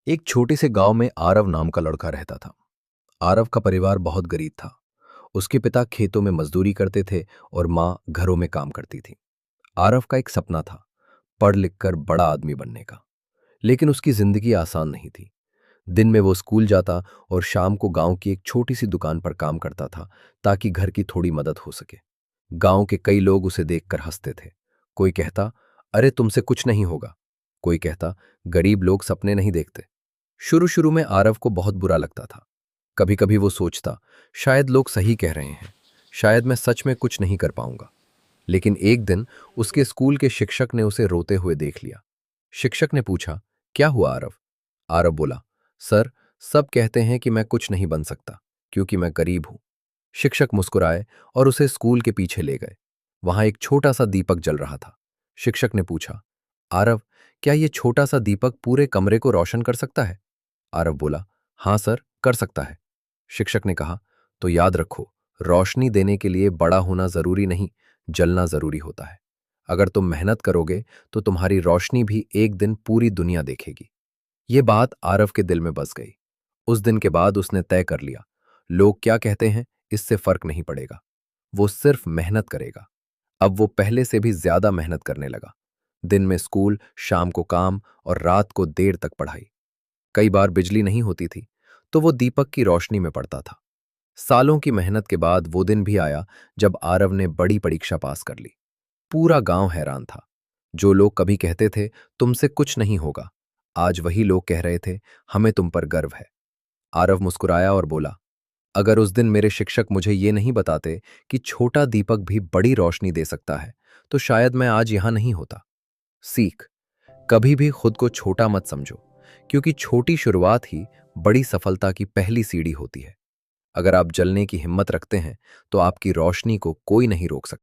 एक छोटे से गांव में आरव नाम का लड़का रहता था। आरव का परिवार बहुत गरीब था। उसके पिता खेतों में मजदूरी करते थे और माँ घरों में काम करती थी। आरव का एक सपना था, पढ़ लिख कर बड़ा आदमी बनने का। लेकिन उसकी जिंदगी आसान नहीं थी। दिन में वो स्कूल जाता और शाम को गांव की एक छोटी सी दुकान पर काम करता था, ताकि घर की थोड़ी मदद हो सके। गांव के कई लोग उसे देखकर हंसते थे। कोई कहता, अरे तुमसे कुछ नहीं होगा। कोई कहता, गरीब लोग सपने नहीं देखते। शुरू शुरू में आरव को बहुत बुरा लगता था। कभी कभी वो सोचता, शायद लोग सही कह रहे हैं, शायद मैं सच में कुछ नहीं कर पाऊंगा। लेकिन एक दिन उसके स्कूल के शिक्षक ने उसे रोते हुए देख लिया। शिक्षक ने पूछा, क्या हुआ आरव? आरव बोला, सर, सब कहते हैं कि मैं कुछ नहीं बन सकता क्योंकि मैं गरीब हूं। शिक्षक मुस्कुराए और उसे स्कूल के पीछे ले गए। वहां एक छोटा सा दीपक जल रहा था। शिक्षक ने पूछा, आरव, क्या ये छोटा सा दीपक पूरे कमरे को रोशन कर सकता है? आरव बोला, हाँ सर, कर सकता है। शिक्षक ने कहा, तो याद रखो, रोशनी देने के लिए बड़ा होना जरूरी नहीं, जलना जरूरी होता है। अगर तुम मेहनत करोगे तो तुम्हारी रोशनी भी एक दिन पूरी दुनिया देखेगी। ये बात आरव के दिल में बस गई। उस दिन के बाद उसने तय कर लिया, लोग क्या कहते हैं इससे फर्क नहीं पड़ेगा। वो सिर्फ मेहनत करेगा। अब वो पहले से भी ज्यादा मेहनत करने लगा। दिन में स्कूल, शाम को काम और रात को देर तक पढ़ाई। कई बार बिजली नहीं होती थी तो वो दीपक की रोशनी में पड़ता था। सालों की मेहनत के बाद वो दिन भी आया जब आरव ने बड़ी परीक्षा पास कर ली। पूरा गांव हैरान था। जो लोग कभी कहते थे तुमसे कुछ नहीं होगा, आज वही लोग कह रहे थे हमें तुम पर गर्व है। आरव मुस्कुराया और बोला, अगर उस दिन मेरे शिक्षक मुझे ये नहीं बताते कि छोटा दीपक भी बड़ी रोशनी दे सकता है, तो शायद मैं आज यहां नहीं होता। सीख, कभी भी खुद को छोटा मत समझो, क्योंकि छोटी शुरुआत ही बड़ी सफलता की पहली सीढ़ी होती है। अगर आप जलने की हिम्मत रखते हैं तो आपकी रोशनी को कोई नहीं रोक सकता।